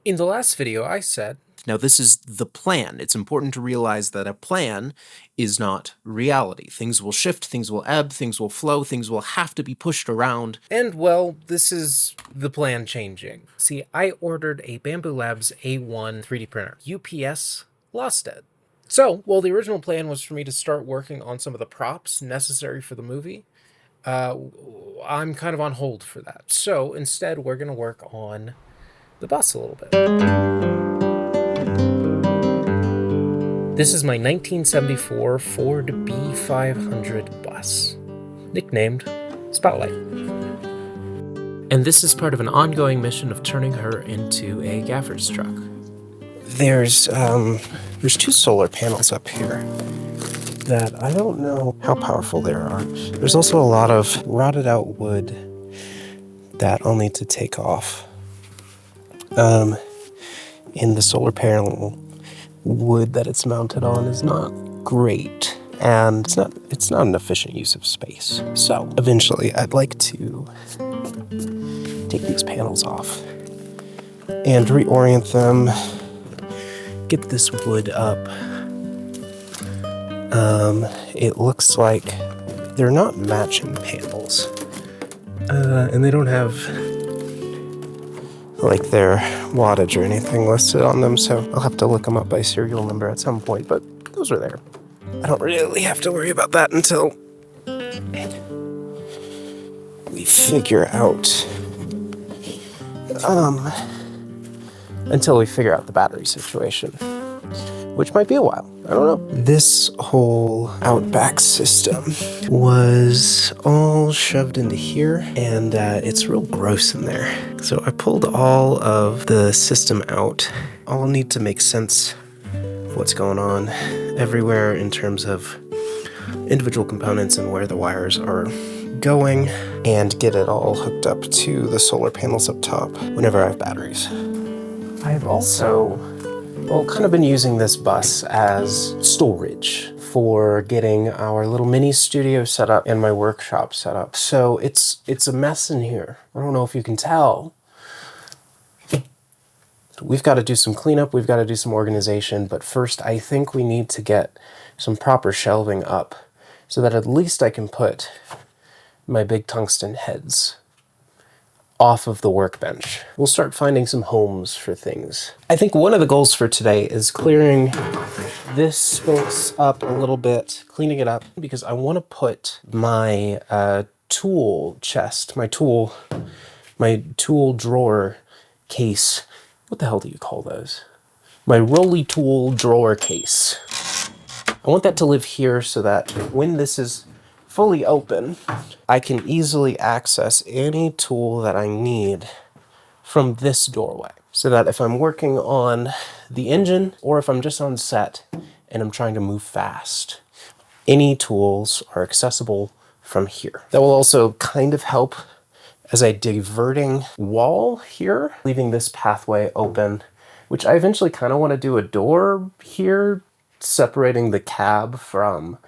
In the last video, I said, now this is the plan. It's important to realize that a plan is not reality. Things will shift, things will ebb, things will flow, things will have to be pushed around. and well, this is the plan changing. See, I ordered a Bamboo Labs A1 3D printer. UPS lost it. So, while the original plan was for me to start working on some of the props necessary for the movie, I'm kind of on hold for that. So instead, we're going to work on the bus a little bit. This is my 1974 Ford B500 bus, nicknamed Spotlight. And this is part of an ongoing mission of turning her into a gaffer's truck. There's two solar panels up here that I don't know how powerful they are. There's also a lot of rotted out wood that I'll need to take off. In the solar panel, wood that it's mounted on is not great, and it's not an efficient use of space. So eventually I'd like to take these panels off and reorient them, get this wood up. It looks like they're not matching panels, and they don't have like their wattage or anything listed on them, so I'll have to look them up by serial number at some point, but those are there. I don't really have to worry about that until we figure out the battery situation, which might be a while. I don't know. This whole Outback system was all shoved into here, and it's real gross in there. So I pulled all of the system out. I'll need to make sense of what's going on everywhere in terms of individual components and where the wires are going, and get it all hooked up to the solar panels up top whenever I have batteries. I've also kind of been using this bus as storage for getting our little mini studio set up and my workshop set up. So it's a mess in here. I don't know if you can tell. We've got to do some cleanup, we've got to do some organization, but first I think we need to get some proper shelving up so that at least I can put my big tungsten heads off of the workbench. We'll start finding some homes for things. I think one of the goals for today is clearing this space up a little bit, cleaning it up, because I want to put my tool chest, my tool drawer case. What the hell do you call those? My rolly tool drawer case. I want that to live here so that when this is fully open, I can easily access any tool that I need from this doorway. So that if I'm working on the engine, or if I'm just on set and I'm trying to move fast, any tools are accessible from here. That will also kind of help as a diverting wall here, leaving this pathway open, which I eventually kind of want to do a door here, separating the cab from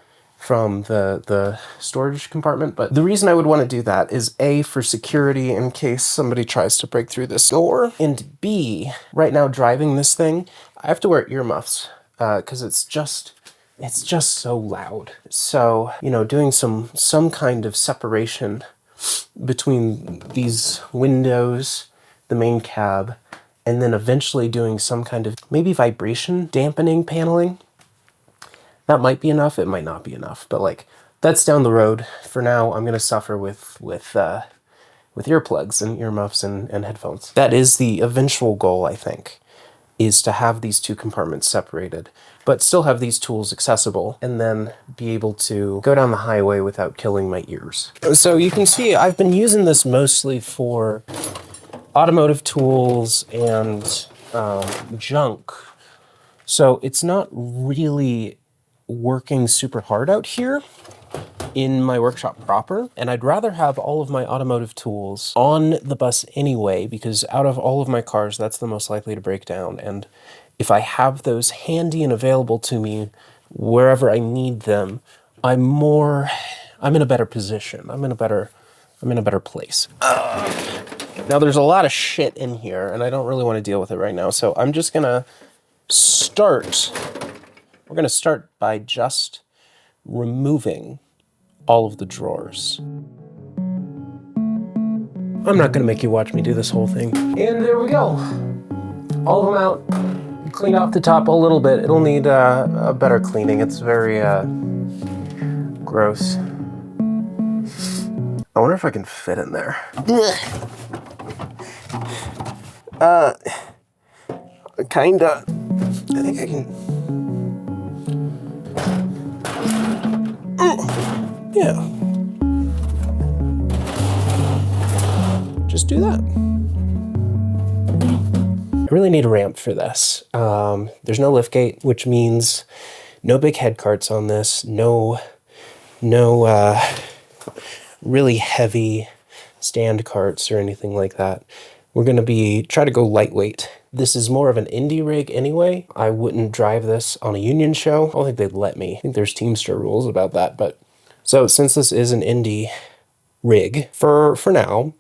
the storage compartment. But the reason I would want to do that is A, for security in case somebody tries to break through this door, and B, right now driving this thing, I have to wear earmuffs because it's just so loud. So, you know, doing some kind of separation between these windows, the main cab, and then eventually doing some kind of maybe vibration dampening paneling. That might be enough, it might not be enough, but like, that's down the road. For now, I'm gonna suffer with earplugs and earmuffs and headphones. That is the eventual goal, I think, is to have these two compartments separated, but still have these tools accessible, and then be able to go down the highway without killing my ears. So you can see I've been using this mostly for automotive tools and junk. So it's not really working super hard out here in my workshop proper, and I'd rather have all of my automotive tools on the bus anyway, because out of all of my cars, that's the most likely to break down. And if I have those handy and available to me wherever I need them, I'm in a better position. I'm in a better place. Now there's a lot of shit in here and I don't really want to deal with it right now. So I'm just gonna start. We're gonna start by just removing all of the drawers. I'm not gonna make you watch me do this whole thing. And there we go. All of them out. Clean off the top a little bit. It'll need a better cleaning. It's very gross. I wonder if I can fit in there. Kinda. I think I can. Yeah. Just do that. I really need a ramp for this. There's no liftgate, which means no big head carts on this. No really heavy stand carts or anything like that. We're gonna try to go lightweight. This is more of an indie rig anyway. I wouldn't drive this on a union show. I don't think they'd let me. I think there's Teamster rules about that. But so since this is an indie rig, for now,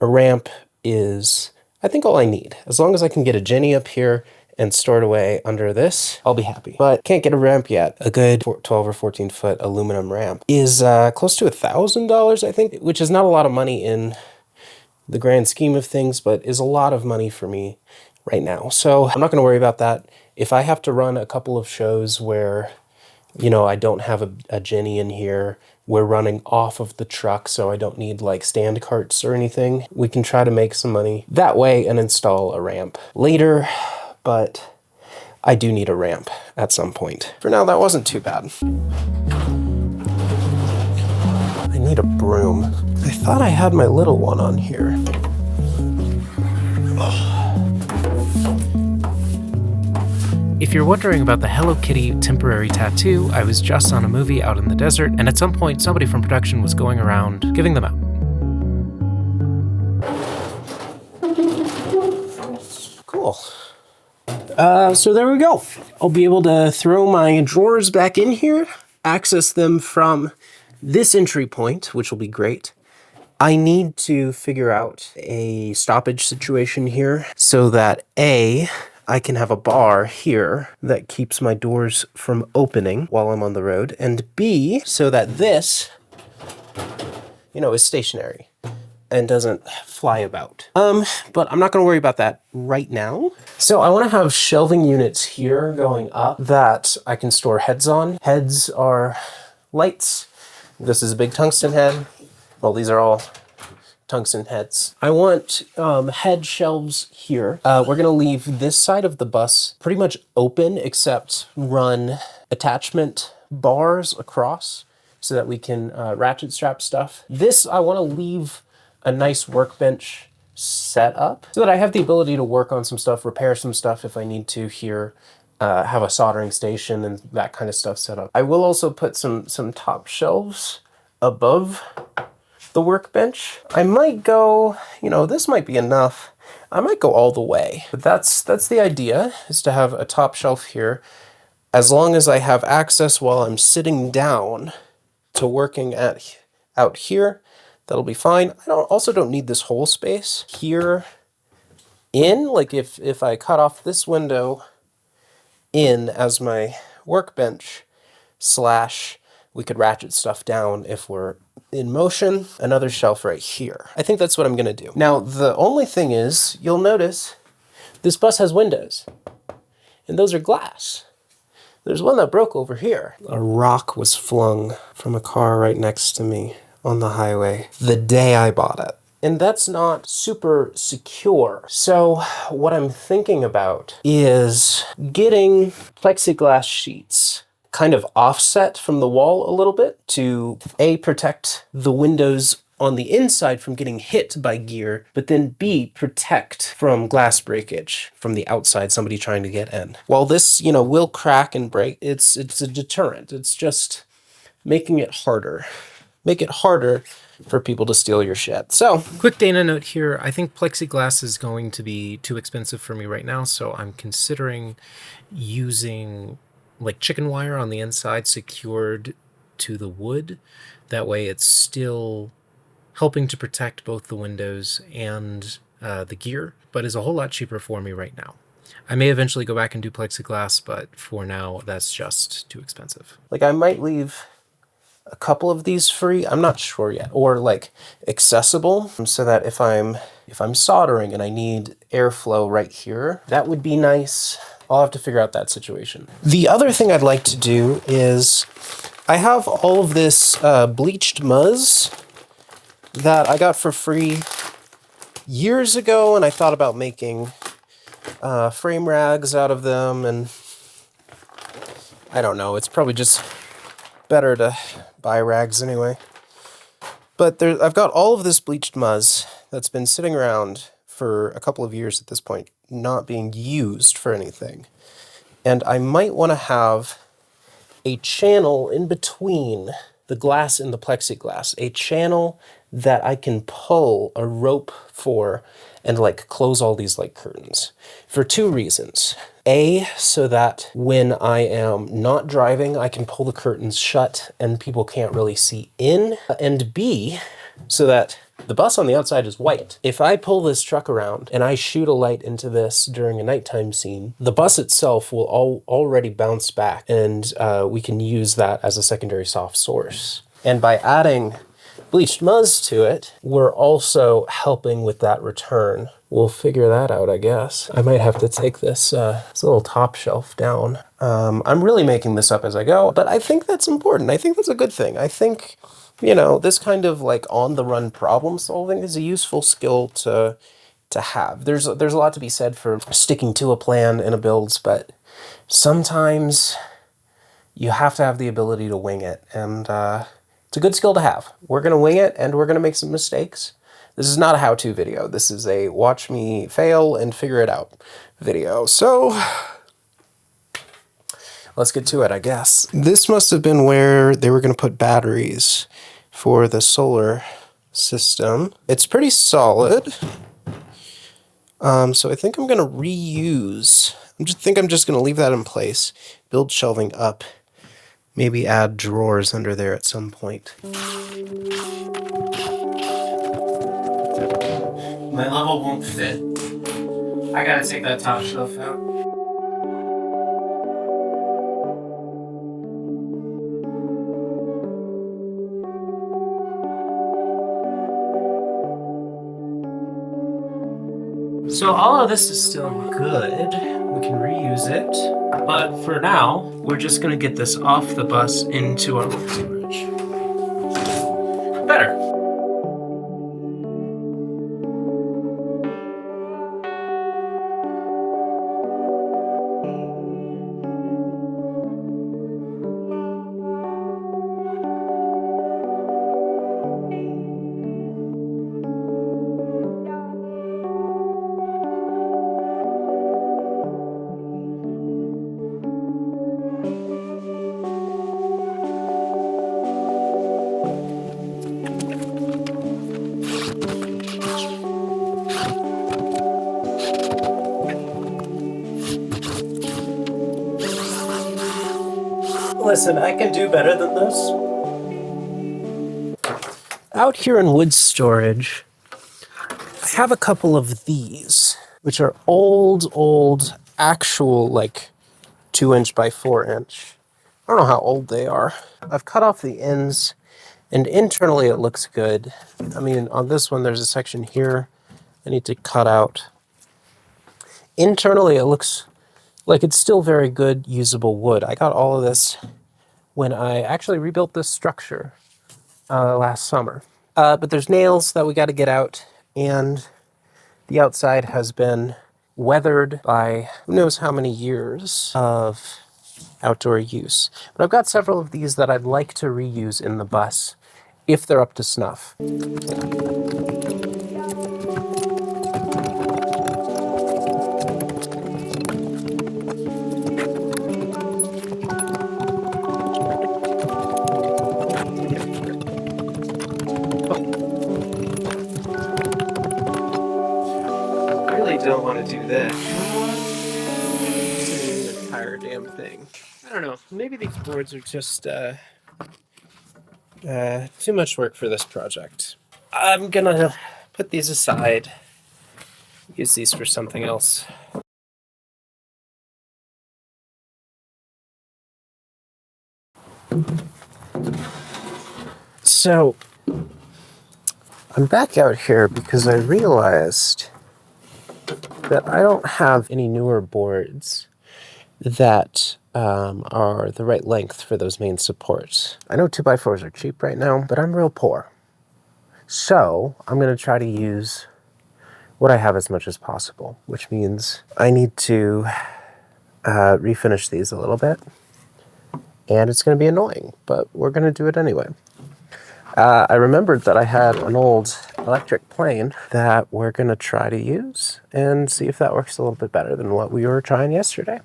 a ramp is, I think, all I need. As long as I can get a Jenny up here and stored away under this, I'll be happy. But can't get a ramp yet. A good 12 or 14 foot aluminum ramp is close to $1,000, I think, which is not a lot of money in the grand scheme of things, but is a lot of money for me right now. So I'm not gonna worry about that. If I have to run a couple of shows where, you know, I don't have a Jenny in here, we're running off of the truck, so I don't need like stand carts or anything, we can try to make some money that way and install a ramp later, but I do need a ramp at some point. For now, that wasn't too bad. I need a broom. I thought I had my little one on here. If you're wondering about the Hello Kitty temporary tattoo, I was just on a movie out in the desert, and at some point somebody from production was going around giving them out. Cool. So there we go. I'll be able to throw my drawers back in here, access them from this entry point, which will be great. I need to figure out a stoppage situation here so that I can have a bar here that keeps my doors from opening while I'm on the road, and B, so that this, you know, is stationary and doesn't fly about. But I'm not gonna worry about that right now. So I wanna have shelving units here going up that I can store heads on. Heads are lights. This is a big tungsten head. Well, these are all tungsten heads. I want head shelves here. We're gonna leave this side of the bus pretty much open, except run attachment bars across so that we can ratchet strap stuff. This, I wanna leave a nice workbench set up so that I have the ability to work on some stuff, repair some stuff if I need to here, have a soldering station and that kind of stuff set up. I will also put some top shelves above the workbench. I might go, you know, this might be enough. I might go all the way, but that's the idea, is to have a top shelf here. As long as I have access while I'm sitting down to working out here, that'll be fine. I also don't need this whole space here in, like if I cut off this window in as my workbench / we could ratchet stuff down if we're in motion, another shelf right here. I think that's what I'm gonna do. Now, the only thing is, you'll notice this bus has windows, and those are glass. There's one that broke over here. A rock was flung from a car right next to me on the highway the day I bought it. And that's not super secure. So what I'm thinking about is getting plexiglass sheets kind of offset from the wall a little bit to protect the windows on the inside from getting hit by gear, but then B, protect from glass breakage from the outside, somebody trying to get in. While this, you know, will crack and break, it's a deterrent. It's just making it harder. Make it harder for people to steal your shit. So, Quick Dana note here, I think plexiglass is going to be too expensive for me right now, so I'm considering using like chicken wire on the inside secured to the wood. That way it's still helping to protect both the windows and the gear, but is a whole lot cheaper for me right now. I may eventually go back and do plexiglass, but for now, that's just too expensive. Like, I might leave a couple of these free. I'm not sure yet. Or like accessible, so that if I'm soldering and I need airflow right here, that would be nice. I'll have to figure out that situation. The other thing I'd like to do is I have all of this bleached muzz that I got for free years ago, and I thought about making frame rags out of them, and I don't know, it's probably just better to buy rags anyway. But I've got all of this bleached muzz that's been sitting around for a couple of years at this point, not being used for anything. And I might want to have a channel in between the glass and the plexiglass, a channel that I can pull a rope for and like close all these like curtains for two reasons. A, so that when I am not driving, I can pull the curtains shut and people can't really see in. And B, so that the bus on the outside is white. If I pull this truck around and I shoot a light into this during a nighttime scene, the bus itself will already bounce back, and we can use that as a secondary soft source. And by adding bleached muzz to it, we're also helping with that return. We'll figure that out, I guess. I might have to take this little top shelf down. I'm really making this up as I go, but I think that's important. I think that's a good thing. I think, you know, this kind of like on-the-run problem solving is a useful skill to have. There's a lot to be said for sticking to a plan in a builds, but sometimes you have to have the ability to wing it, and it's a good skill to have. We're gonna wing it, and we're gonna make some mistakes. This is not a how-to video. This is a watch me fail and figure it out video. So let's get to it, I guess. This must have been where they were gonna put batteries for the solar system. It's pretty solid. So I think I'm gonna reuse. I'm just gonna leave that in place, build shelving up, maybe add drawers under there at some point. My level won't fit. I gotta take that top shelf out. So all of this is still good. We can reuse it. But for now, we're just gonna get this off the bus into our storage. Better. Listen, I can do better than this. Out here in wood storage, I have a couple of these, which are old, actual, like, 2" by 4". I don't know how old they are. I've cut off the ends, and internally it looks good. I mean, on this one, there's a section here I need to cut out. Internally, it looks like it's still very good, usable wood. I got all of this when I actually rebuilt this structure last summer. But there's nails that we got to get out, and the outside has been weathered by who knows how many years of outdoor use. But I've got several of these that I'd like to reuse in the bus if they're up to snuff. Don't want to do that. The entire damn thing. I don't know. Maybe these boards are just too much work for this project. I'm gonna put these aside use these for something else. So, I'm back out here because I realized that I don't have any newer boards that are the right length for those main supports. I know 2x4s are cheap right now, but I'm real poor. So, I'm going to try to use what I have as much as possible, which means I need to refinish these a little bit. And it's going to be annoying, but we're going to do it anyway. I remembered that I had an old electric plane that we're going to try to use and see if that works a little bit better than what we were trying yesterday.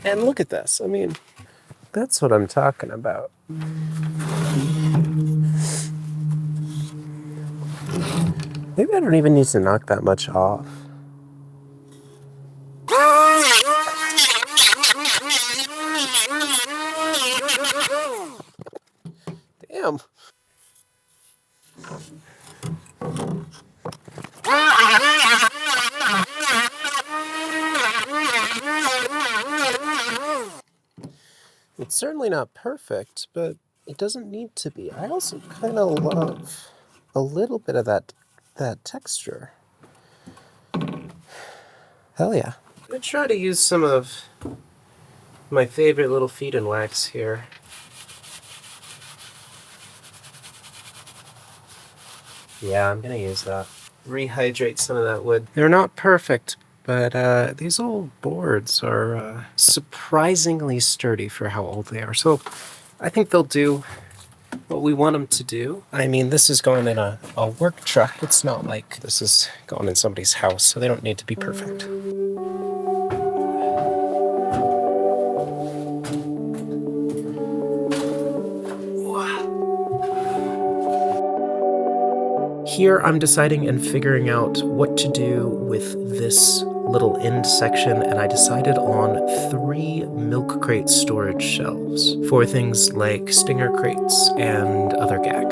And look at this. I mean, that's what I'm talking about. Maybe I don't even need to knock that much off. Damn. It's certainly not perfect, but it doesn't need to be. I also kind of love a little bit of that texture. Hell yeah. I'm going to try to use some of my favorite little feed and wax here. Yeah, I'm going to use that. Rehydrate some of that wood. They're not perfect, but these old boards are surprisingly sturdy for how old they are. So I think they'll do what we want them to do. I mean, this is going in a work truck. It's not like this is going in somebody's house, so they don't need to be perfect. Here I'm deciding and figuring out what to do with this little end section, and I decided on 3 milk crate storage shelves for things like stinger crates and other gack.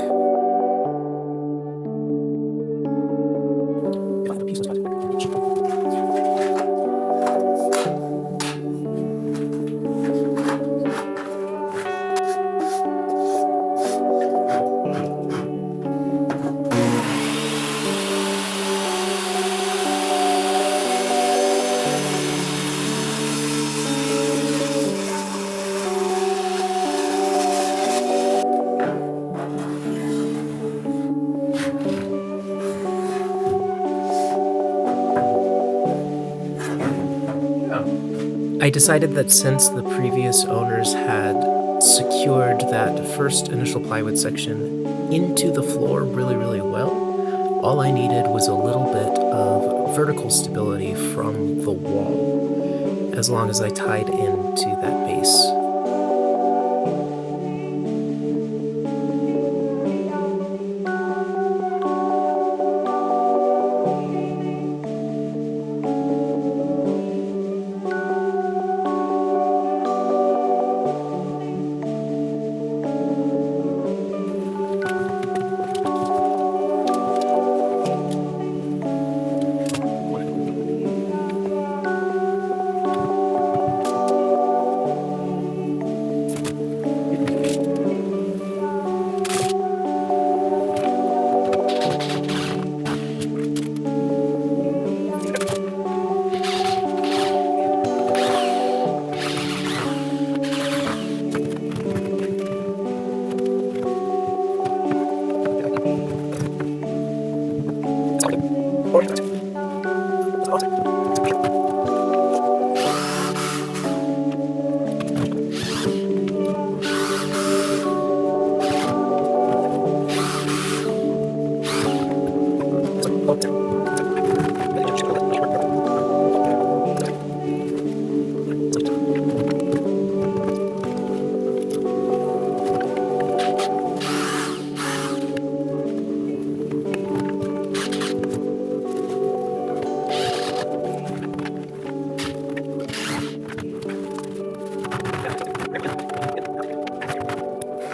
I decided that since the previous owners had secured that first initial plywood section into the floor really, really well, all I needed was a little bit of vertical stability from the wall, as long as I tied into that base.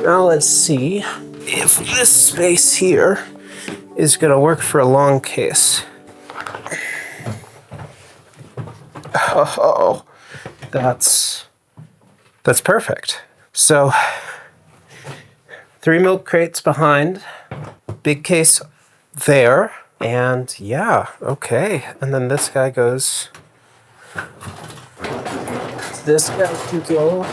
Now let's see if this space here is gonna work for a long case. Oh, that's perfect. So 3 milk crates behind, big case there, and yeah, okay. And then this guy goes, this guy can go.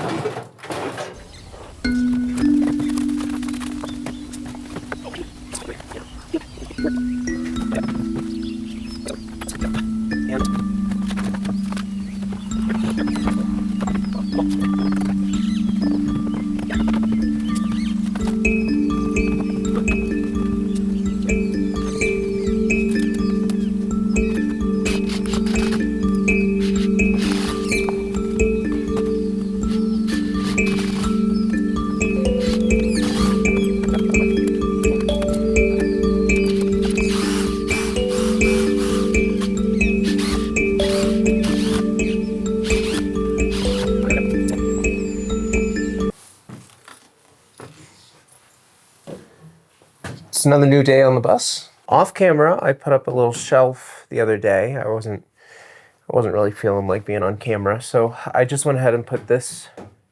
It's another new day on the bus. Off camera, I put up a little shelf the other day. I wasn't really feeling like being on camera, so I just went ahead and put this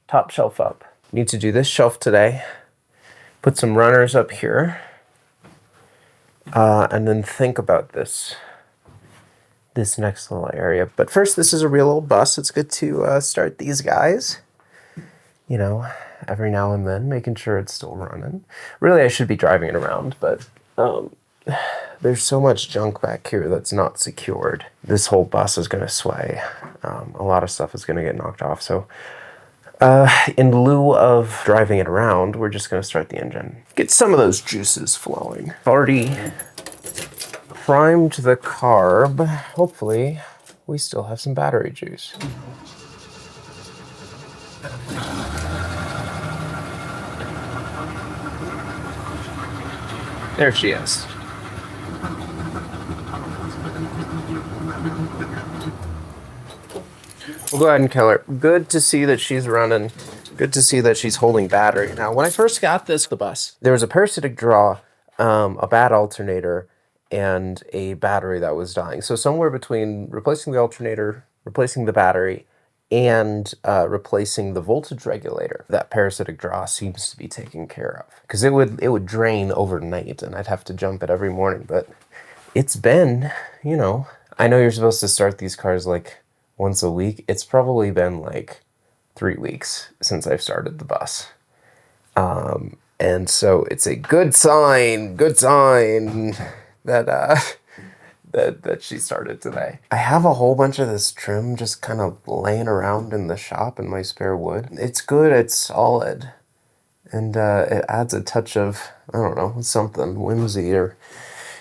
top shelf up. Need to do this shelf today. Put some runners up here, and then think about this next little area. But first, this is a real old bus. It's good to start these guys. You know, every now and then, making sure it's still running. Really, I should be driving it around, but there's so much junk back here that's not secured. This whole bus is going to sway. A lot of stuff is going to get knocked off. So in lieu of driving it around, we're just going to start the engine. Get some of those juices flowing. Already primed the carb. Hopefully, we still have some battery juice. There she is. We'll go ahead and kill her. Good to see that she's running. Good to see that she's holding battery. Now, when I first got the bus, there was a parasitic draw, a bad alternator, and a battery that was dying. So somewhere between replacing the alternator, replacing the battery, and replacing the voltage regulator, that parasitic draw seems to be taken care of. Because it would drain overnight, and I'd have to jump it every morning. But it's been, you know, I know you're supposed to start these cars like once a week. It's probably been like 3 weeks since I've started the bus. And so it's a good sign that that she started today. I have a whole bunch of this trim just kind of laying around in the shop in my spare wood. It's good, it's solid, and it adds a touch of, I don't know, something whimsy or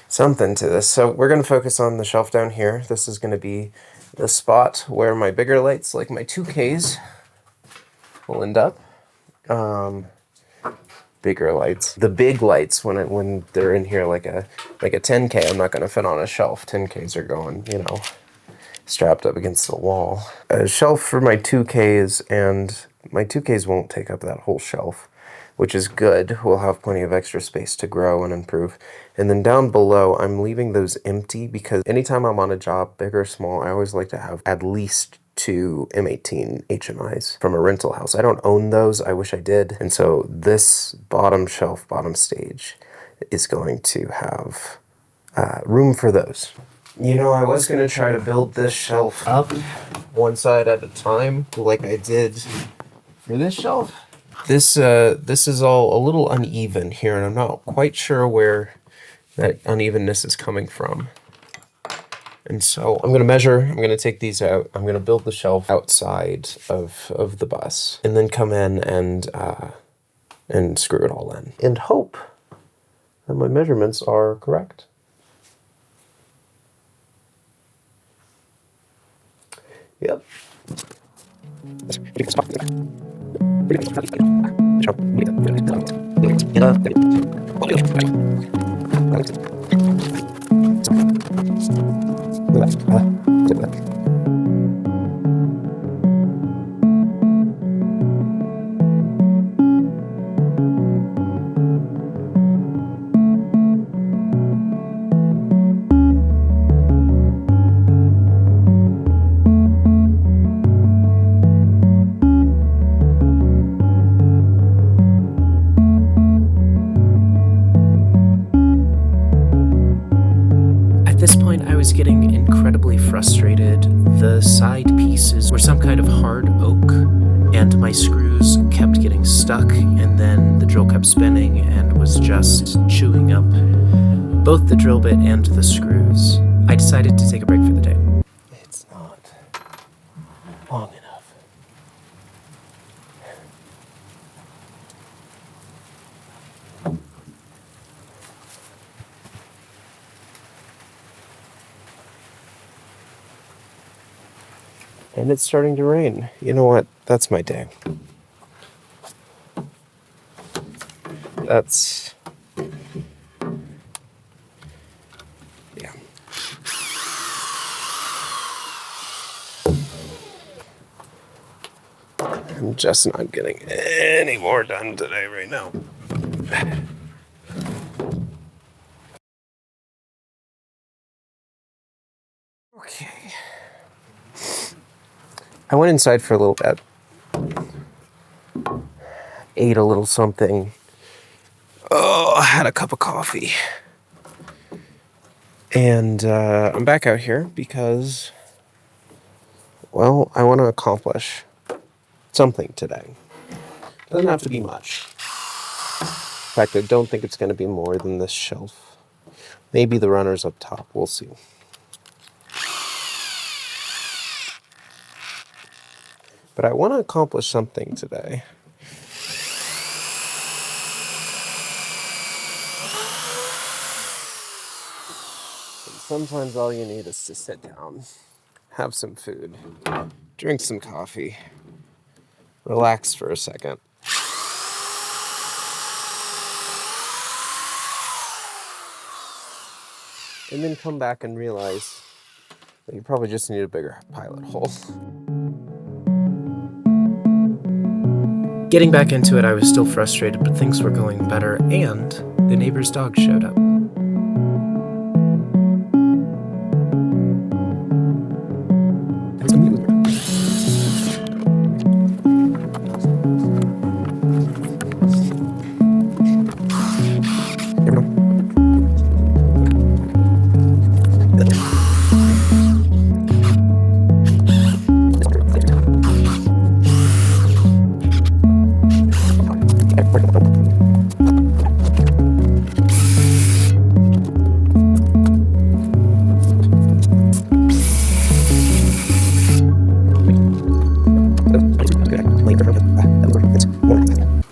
something to this. So we're going to focus on the shelf down here. This is going to be the spot where my bigger lights, like my 2Ks, will end up. Bigger lights. The big lights, when they're in here like a 10K, I'm not going to fit on a shelf. 10Ks are going, you know, strapped up against the wall. A shelf for my 2Ks, and my 2Ks won't take up that whole shelf, which is good. We'll have plenty of extra space to grow and improve. And then down below, I'm leaving those empty because anytime I'm on a job, big or small, I always like to have at least 2 M18 HMIs from a rental house. I don't own those. I wish I did. And so this bottom shelf, bottom stage is going to have room for those. You know, I was going to try to build this shelf up one side at a time like I did for this shelf. This is all a little uneven here, and I'm not quite sure where that unevenness is coming from. And so I'm going to measure, I'm going to take these out, I'm going to build the shelf outside of the bus, and then come in and screw it all in. And hope that my measurements are correct. Yep. getting incredibly frustrated. The side pieces were some kind of hard oak, and my screws kept getting stuck, and then the drill kept spinning and was just chewing up both the drill bit and the screws. I decided to take a break for the day. It's not long enough. And it's starting to rain. You know what? That's my day. That's... yeah. I'm just not getting any more done today right now. Okay. I went inside for a little bit. Ate a little something. Oh, I had a cup of coffee. And I'm back out here because, well, I want to accomplish something today. Doesn't have to be much. In fact, I don't think it's going to be more than this shelf. Maybe the runners up top. We'll see. But I want to accomplish something today. And sometimes all you need is to sit down, have some food, drink some coffee, relax for a second. And then come back and realize that you probably just need a bigger pilot hole. Getting back into it, I was still frustrated, but things were going better, and the neighbor's dog showed up.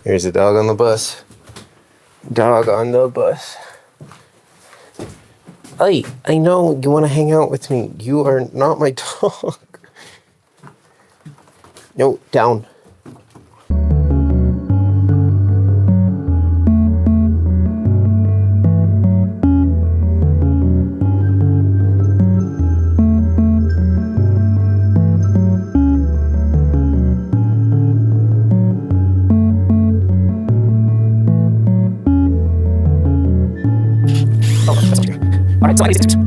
Here's a dog on the bus. Dog on the bus. Hey, I know you want to hang out with me. You are not my dog. No, down. Alright, so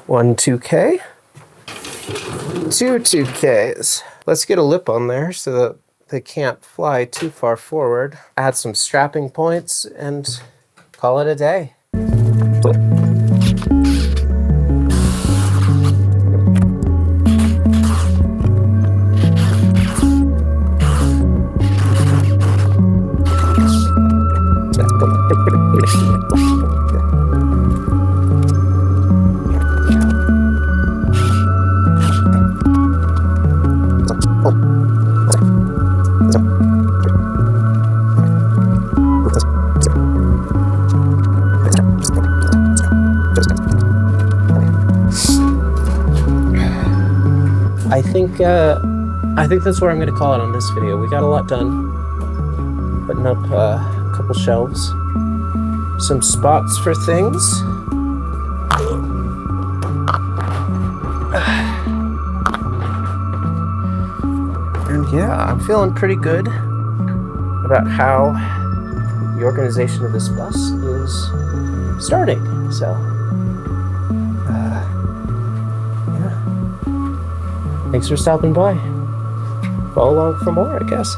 One 2K, two 2Ks. Let's get a lip on there so that they can't fly too far forward. Add some strapping points and call it a day. I think that's where I'm going to call it on this video. We got a lot done. Putting up a couple shelves. Some spots for things. yeah, I'm feeling pretty good about how the organization of this bus is starting. So, yeah. Thanks for stopping by. Follow along for more, I guess.